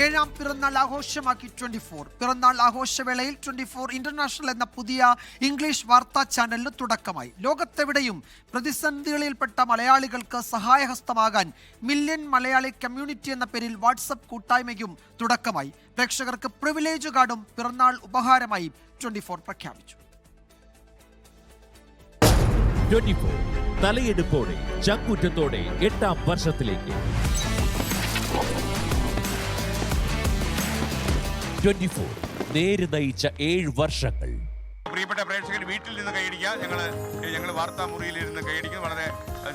ഏഴാം പിറന്നാൾ ആഘോഷമാക്കി 24. പിറന്നാൾ ആഘോഷവേളയിൽ 24 ഇന്റർനാഷണൽ എന്ന പുതിയ ഇംഗ്ലീഷ് വാർത്താ ചാനലിന് തുടക്കമായി. ലോകത്തെവിടെയും പ്രതിസന്ധികളിൽപ്പെട്ട മലയാളികൾക്ക് സഹായഹസ്തമാകാൻ മില്യൺ മലയാളി കമ്മ്യൂണിറ്റി എന്ന പേരിൽ വാട്സപ്പ് കൂട്ടായ്മയ്ക്കും തുടക്കമായി. പ്രേക്ഷകർക്ക് പ്രിവിലേജ് കാർഡും പിറന്നാൾ ഉപഹാരമായി 24 പ്രഖ്യാപിച്ചു. 24 തലയെടുപ്പോടെ ചങ്കൂറ്റത്തോടെ 8ാം വർഷത്തിലേക്ക്. 24 നേര് നയിച്ച 7 വർഷങ്ങൾ. പ്രിയപ്പെട്ട പ്രേക്ഷകർ, വീട്ടിൽ നിന്ന് കൈയടിക്കുക. ഞങ്ങൾ വാർത്താ മുറിയിലിരുന്ന് കൈയടിക്കുക. വളരെ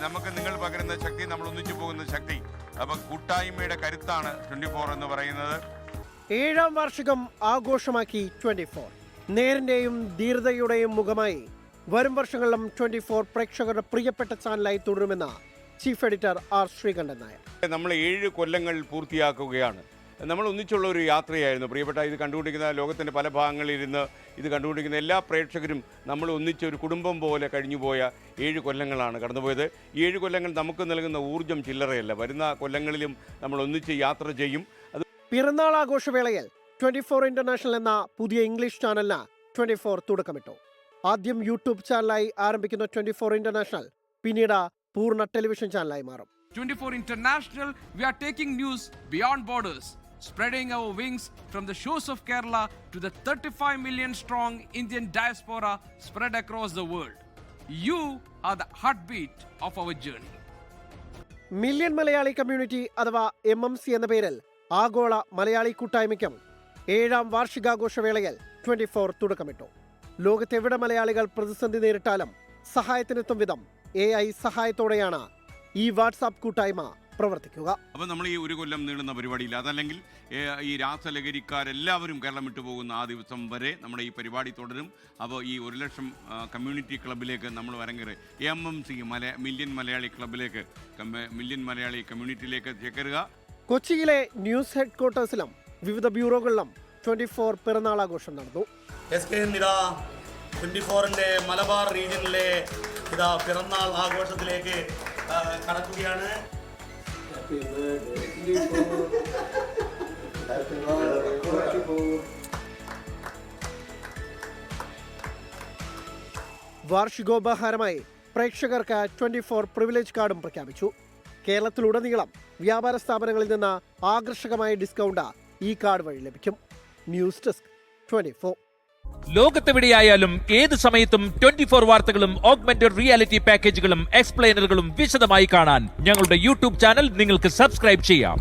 നമുക്ക് നിങ്ങൾ പകരുന്ന ശക്തി, നമ്മൾ ഒന്നിച്ചു പോകുന്ന ശക്തി. അപ്പം കൂട്ടായ്മയുടെ കരുത്താണ് 24 എന്ന് പറയുന്നത്. 7ാം വാർഷികം ആഘോഷമാക്കി 24. നേരിന്റെയും ധീരതയുടെയും മുഖമായി വരും വർഷങ്ങളിലും 24 പ്രേക്ഷകരുടെ പ്രിയപ്പെട്ട ചാനലായി തുടരുമെന്ന് ചീഫ് എഡിറ്റർ ആർ ശ്രീകണ്ഠൻ നായർ. നമ്മൾ 7 കൊല്ലങ്ങൾ പൂർത്തിയാക്കുകയാണ്. നമ്മൾ ഒന്നിച്ചുള്ള ഒരു യാത്രയായിരുന്നു. പ്രിയപ്പെട്ട ഇത് കണ്ടുകൊണ്ടിരിക്കുന്ന ലോകത്തിൻ്റെ പല ഭാഗങ്ങളിലിരുന്ന് ഇത് കണ്ടുകൊണ്ടിരിക്കുന്ന എല്ലാ പ്രേക്ഷകരും നമ്മൾ ഒന്നിച്ചൊരു കുടുംബം പോലെ കഴിഞ്ഞുപോയ 7 കൊല്ലങ്ങളാണ് കടന്നുപോയത്. ഈ 7 കൊല്ലങ്ങൾ നമുക്ക് നൽകുന്ന ഊർജ്ജം ചില്ലറയല്ല. വരുന്ന കൊല്ലങ്ങളിലും നമ്മൾ ഒന്നിച്ച് യാത്ര ചെയ്യും. പിറന്നാൾ ആഘോഷവേളയിൽ 24 ഇന്റർനാഷണൽ എന്ന പുതിയ ഇംഗ്ലീഷ് ചാനലിന് 24 തുടക്കമിട്ടു. ആദ്യം യൂട്യൂബ് ചാനലായി ആരംഭിക്കുന്ന 24 ഇന്റർനാഷണൽ പിന്നീട് പൂർണ്ണ ടെലിവിഷൻ ചാനലായി മാറും. 24 International, we are taking news beyond borders, spreading our wings from the shores of Kerala to the 35 million strong Indian diaspora spread across the world. You are the heartbeat of our journey. Million Malayali community അഥവാ MMC എന്ന പേരിൽ ആഗോള മലയാളി കൂട്ടായ്മയ്ക്കും 7ാം വാർഷികാഘോഷവേളയിൽ 24 തുടക്കമിട്ടു. ലോകത്തെവിടെ മലയാളികൾ പ്രതിസന്ധി നേരിട്ടാലും സഹായത്തിനെത്തും വിധം AI സഹായത്തോടെയാണ് ഈ വാട്സാപ്പ് കൂട്ടായ്മ പ്രവർത്തിക്കുക. അപ്പോൾ നമ്മൾ ഈ 1 കൊല്ലം നീളുന്ന പരിപാടിയില്ല, അതല്ലെങ്കിൽ ഈ രാസലഹരിക്കാരെല്ലാവരും കേരളം വിട്ടുപോകുന്ന ആ ദിവസം വരെ നമ്മുടെ ഈ പരിപാടി തുടരും. അപ്പോൾ ഈ 1 ലക്ഷം കമ്മ്യൂണിറ്റി ക്ലബിലേക്ക് നമ്മൾ വരങ്ങേറി MMC മില്യൺ മലയാളി ക്ലബിലേക്ക്, മില്യൺ മലയാളി കമ്മ്യൂണിറ്റിയിലേക്ക് ചേക്കരുക. കൊച്ചിയിലെ ന്യൂസ് ഹെഡ്ക്വാർട്ടേഴ്സിലും വിവിധ ബ്യൂറോകളിലും 24 പിറന്നാൾ ആഘോഷം നടന്നു. 24ന്റെ മലബാർ റീജിയനിലെ പിറന്നാൾ ആഘോഷത്തിലേക്ക് കടക്കുകയാണ്. വാർഷികോപഹാരമായി പ്രേക്ഷകർക്ക് 24 പ്രിവിലേജ് കാർഡും പ്രഖ്യാപിച്ചു. കേരളത്തിലുടനീളം വ്യാപാര സ്ഥാപനങ്ങളിൽ നിന്ന് ആകർഷകമായ ഡിസ്കൗണ്ട് ഈ കാർഡ് വഴി ലഭിക്കും. News desk 24. ലോകത്തെവിടെയായാലും ഏത് സമയത്തും 24 വാർത്തകളും ഓഗ്മെന്റഡ് റിയാലിറ്റി പാക്കേജുകളും എക്സ്പ്ലെയിനറുകളും വിശദമായി കാണാൻ ഞങ്ങളുടെ യൂട്യൂബ് ചാനൽ നിങ്ങൾക്ക് സബ്സ്ക്രൈബ് ചെയ്യാം.